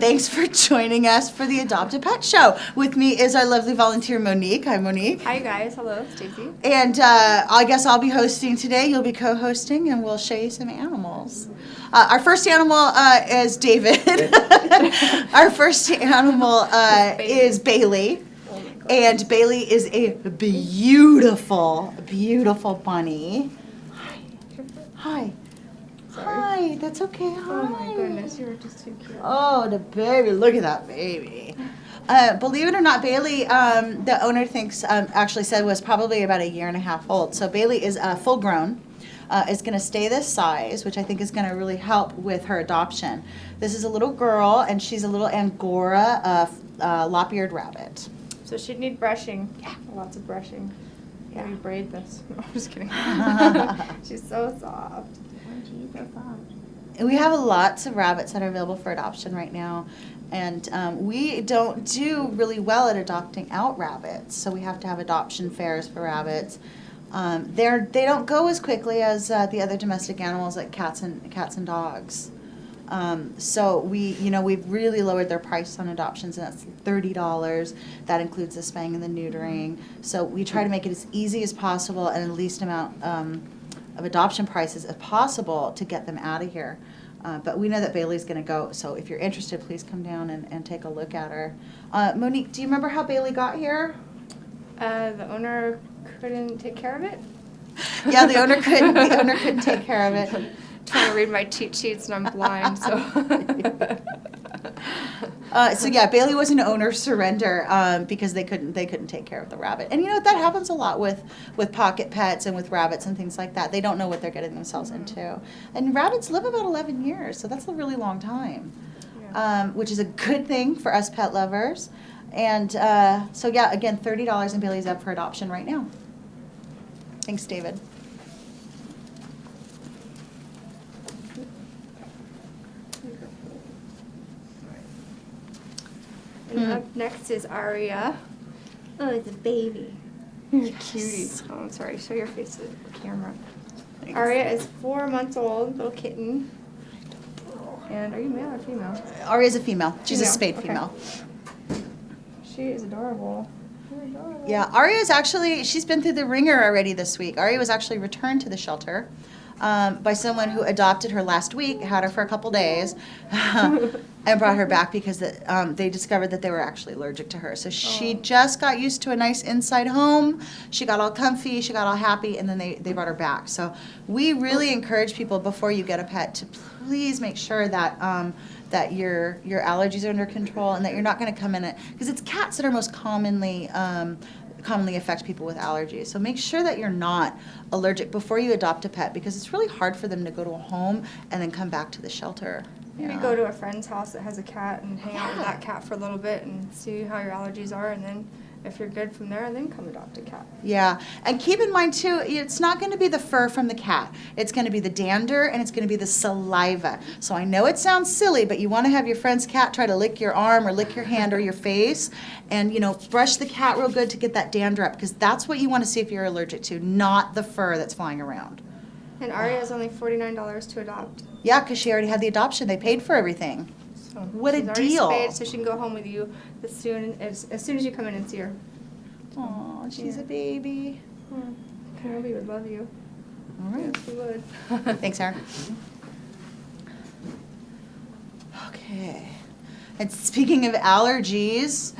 thanks for joining us for the Adopt a Pet Show. With me is our lovely volunteer, Monique. Hi, Monique. Hi, guys. Hello, Stacy. And I guess I'll be hosting today. You'll be co-hosting, and we'll show you some animals. Our first animal is David. Our first animal is Bailey. And Bailey is a beautiful, beautiful bunny. Hi. Sorry. Hi, that's okay. Hi. Oh my goodness, you're just too cute. Oh, the baby. Look at that baby. Believe it or not, Bailey, the owner thinks, actually said was probably about 1.5 years old. So Bailey is full grown. Is going to stay this size, which I think is going to really help with her adoption. This is a little girl, and she's a little Angora lop-eared rabbit. So she'd need brushing. Yeah. Lots of brushing. Yeah. Maybe braid this. No, I'm just kidding. She's so soft. She's so soft. And we have lots of rabbits that are available for adoption right now. And we don't do really well at adopting out rabbits, so we have to have adoption fairs for rabbits. They don't go as quickly as the other domestic animals like cats and dogs. So we've really lowered their price on adoptions, and that's $30. That includes the spaying and the neutering. So we try to make it as easy as possible and the least amount of adoption prices as possible to get them out of here. But we know that Bailey's going to go, so if you're interested, please come down and take a look at her. Monique, do you remember how Bailey got here? The owner couldn't take care of it? Yeah, the owner couldn't take care of it. Trying to read my cheat sheets and I'm blind, so. So yeah, Bailey was an owner surrender because they couldn't take care of the rabbit. And you know that happens a lot with pocket pets and with rabbits and things like that. They don't know what they're getting themselves into. And rabbits live about 11 years, so that's a really long time, which is a good thing for us pet lovers. And so yeah, again, $30, and Bailey's up for adoption right now. Thanks, David. And up next is Aria. Oh, it's a baby. Yes. Cutie. Oh, I'm sorry. Show your face to the camera. Thanks. Aria is 4 months old, little kitten. And are you male or female? Aria's a female. She's a Female, spayed okay. female. She is adorable. Adorable. Yeah, Aria's actually, she's been through the ringer already this week. Aria was actually returned to the shelter by someone who adopted her last week, had her for a couple days, and brought her back because they discovered that they were actually allergic to her. So she just got used to a nice inside home. She got all comfy, she got all happy, and then they brought her back. So we really encourage people before you get a pet to please make sure that that your allergies are under control and that you're not going to come in it, because it's cats that are most commonly affect people with allergies. So make sure that you're not allergic before you adopt a pet, because it's really hard for them to go to a home and then come back to the shelter. Maybe go to a friend's house that has a cat and hang out with that cat for a little bit and see how your allergies are, and then if you're good from there, then come adopt a cat. Yeah, and keep in mind too, it's not going to be the fur from the cat. It's going to be the dander, and it's going to be the saliva. So I know it sounds silly, but you want to have your friend's cat try to lick your arm or lick your hand or your face, and brush the cat real good to get that dander up, because that's what you want to see if you're allergic to, not the fur that's flying around. And Aria is only $49 to adopt. Yeah, because she already had the adoption. They paid for everything. So What a she's already deal. spayed, so she can go home with you as soon as you come in and see her. Aw, she's Yeah. a baby. Kirby would love you. All right. Yes, she would. Thanks, Sarah. Okay. And speaking of allergies,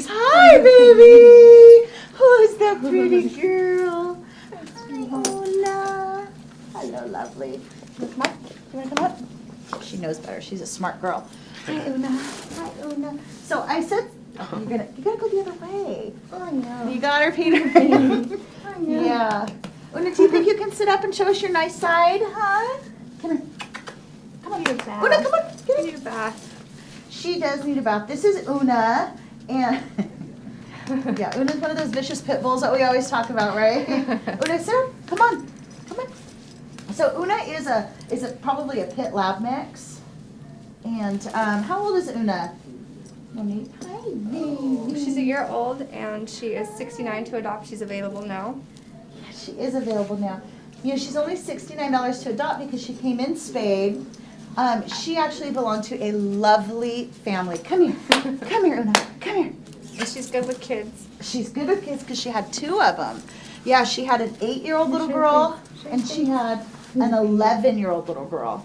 hi, baby. Who's that pretty girl? Hi, Ola. Hello, lovely. You want to come up? You want to come up? She knows better. She's a smart girl. Hi, Una. Hi, Una. So I said, you gotta go the other way. I know. You got her, Peter. I know. Yeah. Una, do you think you can sit up and show us your nice side, huh? Come on. Come on. Need a bath. Una, come on. Get You it. need a bath. She does need a bath. This is Una, and yeah, Una's one of those vicious pit bulls that we always talk about, right? Una, sir, come on. Come on. So Una is probably a pit lab mix. And how old is Una? Monique. Hi, baby. She's a year old and she is 69 to adopt. She's available now. Yeah, she is available now. She's only $69 to adopt because she came in spayed. She actually belonged to a lovely family. Come here. Come here, Una. Come here. And she's good with kids. She's good with kids because she had 2 of them. Yeah, she had an 8-year-old little girl, and she had an 11-year-old little girl.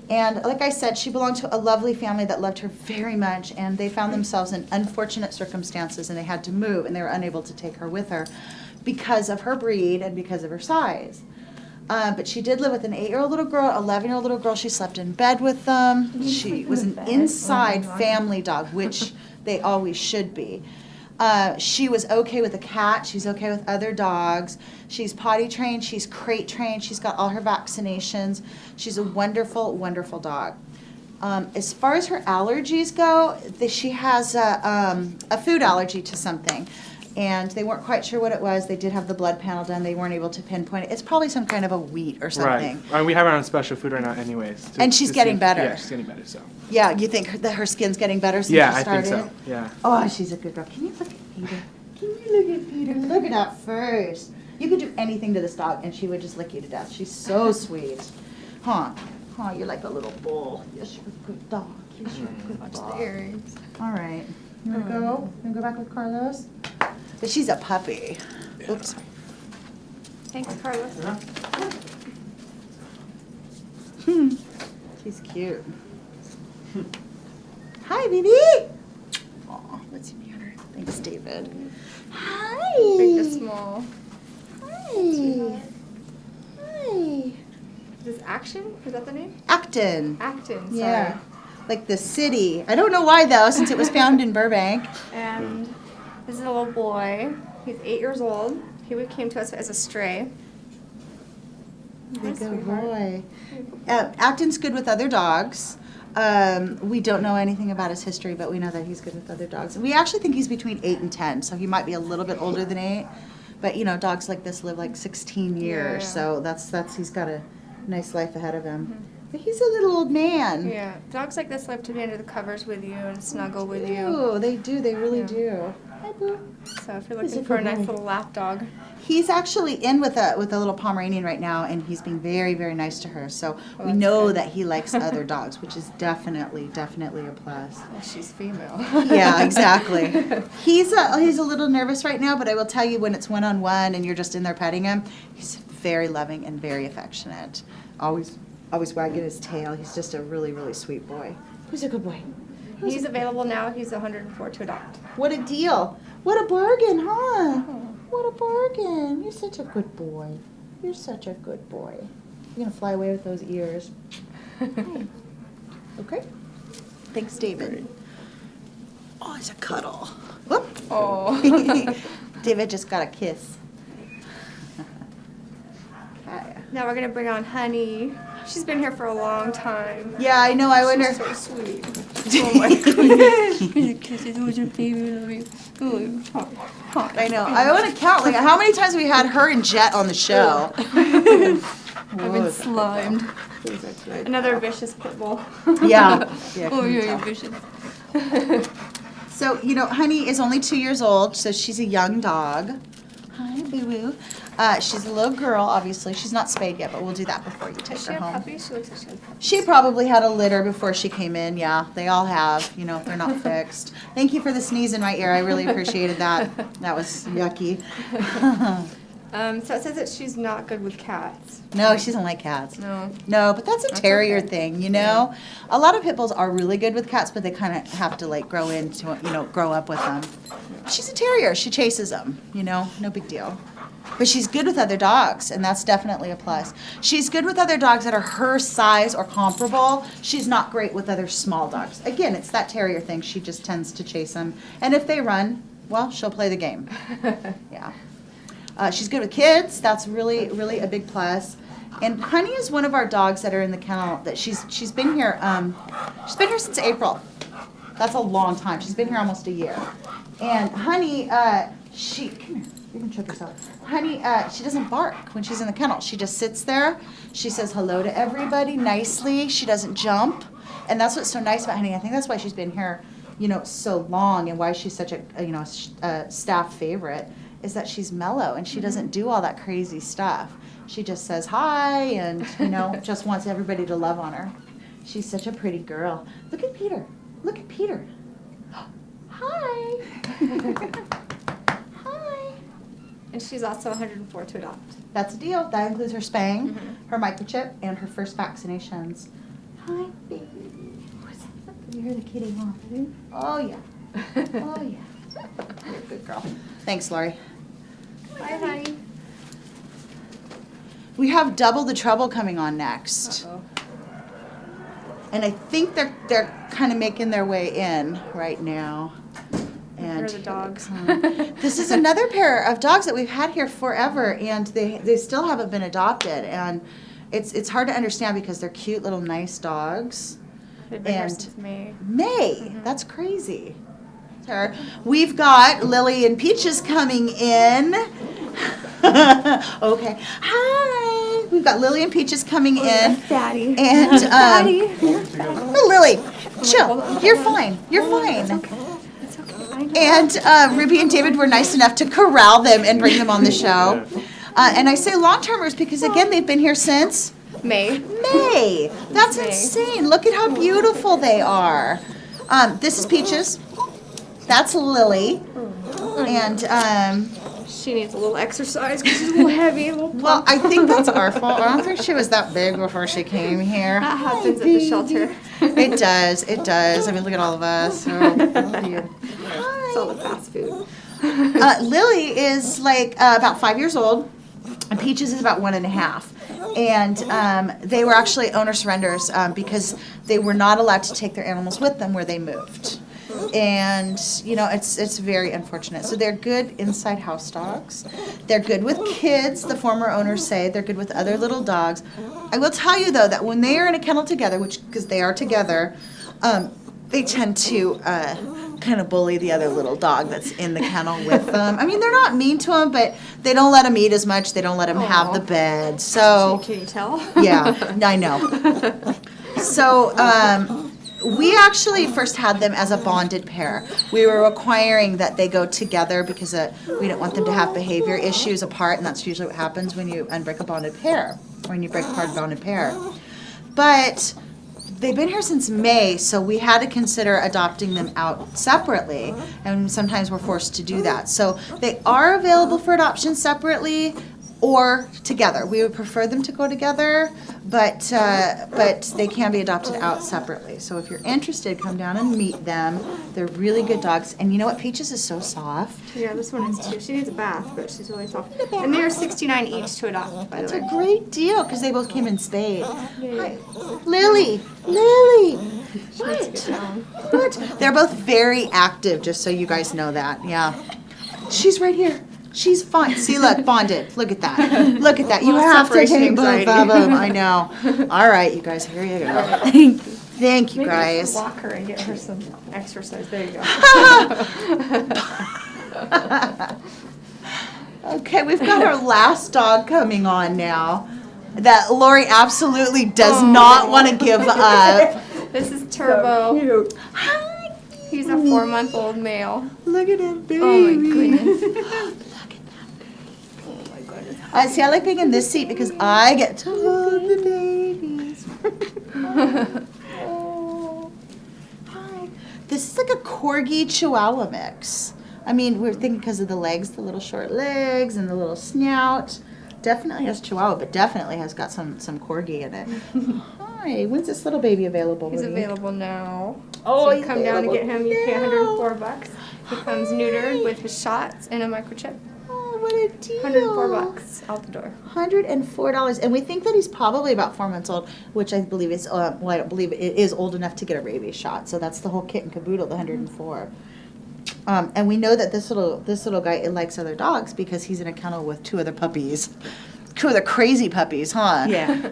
And like I said, she belonged to a lovely family that loved her very much, and they found themselves in unfortunate circumstances, and they had to move, and they were unable to take her with her because of her breed and because of her size. But she did live with an 8-year-old little girl, 11-year-old little girl. She slept in bed with them. She was an inside family dog, which they always should be. She was okay with a cat. She's okay with other dogs. She's potty trained. She's crate trained. She's got all her vaccinations. She's a wonderful, wonderful dog. As far as her allergies go, she has a food allergy to something. And they weren't quite sure what it was. They did have the blood panel done. They weren't able to pinpoint it. It's probably some kind of a wheat or something. Right. We have her on special food right now anyways. And she's getting better. Yeah, she's getting better, so. Yeah, you think that her skin's getting better since Yeah, she I started? think so, yeah. Oh, she's a good girl. Can you look at Peter? Can you look at Peter? Look at that first. You could do anything to this dog, and she would just lick you to death. She's so sweet. Huh? Huh, you're like a little bull. Yes, you're a good dog. Yes, you're a good Watch dog. the earrings. All right. You want to go? You want to go back with Carlos? But she's a puppy. Oops. Thanks, Carlos. She's cute. Hi, baby. Aw, let's see her. Thanks, David. Hi. Big to small. Hi. Hi. Is this Action? Is that the name? Acton. Acton, sorry. Yeah. Like the city. I don't know why though, since it was found in Burbank. And this is a little boy. He's 8 years old. He came to us as a stray. Good Sweetheart. boy. Acton's good with other dogs. We don't know anything about his history, but we know that he's good with other dogs. We actually think he's between 8 and 10, so he might be a little bit older than 8. But you know, dogs like this live like 16 years, Yeah. so that's he's got a nice life ahead of him. But he's a little old man. Yeah, dogs like this love to be under the covers with you and snuggle with you. Oh, they do. They really Yeah. do. Hi, Boo. So if you're He's a looking for a good nice boy. little lap dog, He's actually in with a little Pomeranian right now, and he's being very, very nice to her. So we that's know good. that he likes other dogs, which is definitely a plus. well, she's female. Yeah, exactly. He's a little nervous right now, but I will tell you, when it's one-on-one and you're just in there petting him, he's very loving and very affectionate. Always wagging his tail. He's just a really, really sweet boy. He's a good boy. He's available now. He's 104 to adopt. What a deal. What a bargain, huh? What a bargain. You're such a good boy. You're such a good boy. You're going to fly away with those ears. Okay. Thanks, David. Oh, it's a cuddle. Whoop. Oh. David just got a kiss. Okay. Now we're gonna bring on Honey. She's been here for a long time. Yeah, I know. I wonder. She's so sweet. Oh my goodness. Kisses, who's your baby? Love you. Ooh. I know. I want to count like how many times we had her and Jet on the show. I've been slimed. Another vicious pit bull. Yeah. Yeah, Oh, can you you're tell? vicious. So, you know, Honey is only 2 years old, so she's a young dog. Hi, boo-boo. She's a little girl, obviously. She's not spayed yet, but we'll do that before you take Does she her have home. puppies? She looks like she has puppies. She probably had a litter before she came in. Yeah, they all have. You know, they're not fixed. Thank you for the sneeze in my ear. I really appreciated that. That was yucky. So it says that she's not good with cats. No, she doesn't like cats. No. No, but that's a That's terrier okay. thing, you know? A lot of pit bulls are really good with cats, but they kind of have to, like, grow up with them. She's a terrier. She chases them, you know? No big deal. But she's good with other dogs, and that's definitely a plus. She's good with other dogs that are her size or comparable. She's not great with other small dogs. Again, it's that terrier thing. She just tends to chase them. And if they run, well, she'll play the game. Yeah. She's good with kids. That's really, really a big plus. And Honey is one of our dogs that are in the kennel that she's been here. She's been here since April. That's a long time. She's been here almost a year. And Honey, come here. You can choke yourself. Honey, she doesn't bark when she's in the kennel. She just sits there. She says hello to everybody nicely. She doesn't jump. And that's what's so nice about Honey. I think that's why she's been here, you know, so long, and why she's such a staff favorite, is that she's mellow and she doesn't do all that crazy stuff. She just says hi and, you know, just wants everybody to love on her. She's such a pretty girl. Look at Peter. Look at Peter. Hi. Hi. And she's also 104 to adopt. That's a deal. That includes her spaying, Mhm. her microchip, and her first vaccinations. Hi, baby. What's that? You hear the kitty, huh? Oh, yeah. Oh, yeah. You're a good girl. Thanks, Lori. Bye, honey. We have Double the Trouble coming on next. Uh-oh. And I think they're kind of making their way in right now. Here are the dogs. This is another pair of dogs that we've had here forever, and they still haven't been adopted. And it's hard to understand because they're cute little nice dogs. They've been here And since May. May, that's crazy. Her. We've got Lily and Peaches coming in. Okay. Hi. We've got Lily and Peaches coming in. Daddy. And Daddy. oh, Lily, chill. You're fine. You're fine. It's okay. I know. And Ruby and David were nice enough to corral them and bring them on the show. And I say long-termers because, again, they've been here since May. May. That's May. insane. Look at how beautiful they are. This is Peaches. That's Lily. And, She needs a little exercise because she's a little heavy, a little well, plump. I think that's our fault. I don't think she was that big before she came here. That happens at the shelter. It does. It does. I mean, look at all of us. Oh, weird. It's all the fast food. Lily is like about 5 years old, and Peaches is about 1.5. And they were actually owner surrenders because they were not allowed to take their animals with them where they moved. And you know, it's very unfortunate. So they're good inside house dogs. They're good with kids. The former owners say they're good with other little dogs. I will tell you though that when they are in a kennel together, which because they are together, they tend to kind of bully the other little dog that's in the kennel with them. I mean, they're not mean to him, but they don't let him eat as much. They don't let him have the bed. So Can you tell? yeah, I know. So we actually first had them as a bonded pair. We were requiring that they go together because we didn't want them to have behavior issues apart, and that's usually what happens when you unbreak a bonded pair, when you break apart a bonded pair. But they've been here since May, so we had to consider adopting them out separately, and sometimes we're forced to do that. So they are available for adoption separately or together. We would prefer them to go together, but they can be adopted out separately. So if you're interested, come down and meet them. They're really good dogs. And you know what? Peaches is so soft. Yeah, this one is too. She needs a bath, but she's really soft. And they are $69 each to adopt, by It's the a way. great deal because they both came in spayed. Yeah. Hi. Lily. Lily. She needs to get down. What? They're both very active, just so you guys know that. Yeah. She's right here. She's fine. See, look, bonded. Look at that. Look at that. You Well, have to separation take both of anxiety. them. I know. All right, you guys, here you go. Thank you, Maybe guys. just walk her and get her some exercise. There you go. Okay, we've got our last dog coming on now that Lori absolutely does not want to give up. This is Turbo. Hi. He's a 4-month-old male. Look at him, baby. Oh my goodness. Look at that. See, I like being in this seat because I get to hold the babies. Oh. Hi. This is like a Corgi Chihuahua mix. I mean, we're thinking because of the legs, the little short legs and the little snout. Definitely has Chihuahua, but definitely has got some Corgi in it. Hi. When's this little baby available? He's Ruby? available now. Oh, so you he's come down and get him. You pay available $104. He comes neutered with his shots and a microchip. Oh, what a deal. $104 out the door. $104, and we think that he's probably about 4 months old, which I believe is well, I don't believe it is old enough to get a rabies shot. So that's the whole kit and caboodle, the 104. And we know that this little guy likes other dogs because he's in a kennel with 2 other puppies, 2 other crazy puppies, huh? Yeah.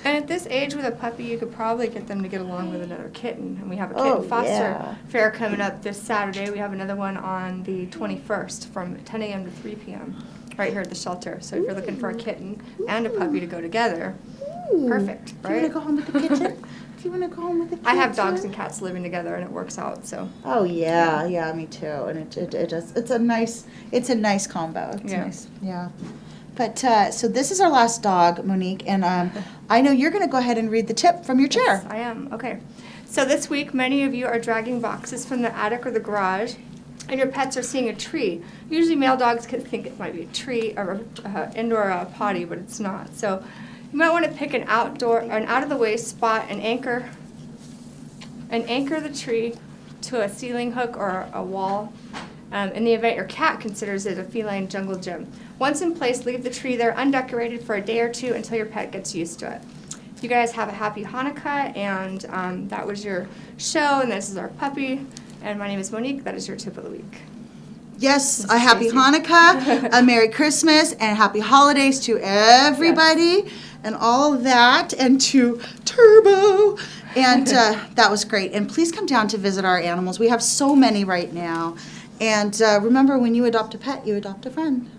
And at this age with a puppy, you could probably get them to get along with another kitten. And we have a kitten Oh, foster yeah. fair coming up this Saturday. We have another one on the 21st from 10 a.m. to 3 p.m. right here at the shelter. So if you're looking for a kitten and a puppy to go together, perfect, Do you want to right? go home with the kitten? Do you want to go home with the kitten? I have dogs and cats living together, and it works out. So Oh yeah, me too. And it does. It's a nice combo. It's Yeah. nice. Yeah. But so this is our last dog, Monique, and I know you're going to go ahead and read the tip from your chair. Yes, I am. Okay. So this week, many of you are dragging boxes from the attic or the garage, and your pets are seeing a tree. Usually male dogs can think it might be a tree or indoor potty, but it's not. So you might want to pick an out-of-the-way spot and anchor the tree to a ceiling hook or a wall. In the event your cat considers it a feline jungle gym. Once in place, leave the tree there undecorated for a day or two until your pet gets used to it. You guys have a happy Hanukkah, and that was your show, and this is our puppy. And my name is Monique. That is your tip of the week. Yes, a happy Stacy. Hanukkah, a Merry Christmas, and happy holidays to everybody, and all of that, and to Turbo. And that was great. And please come down to visit our animals. We have so many right now. And remember, when you adopt a pet, you adopt a friend.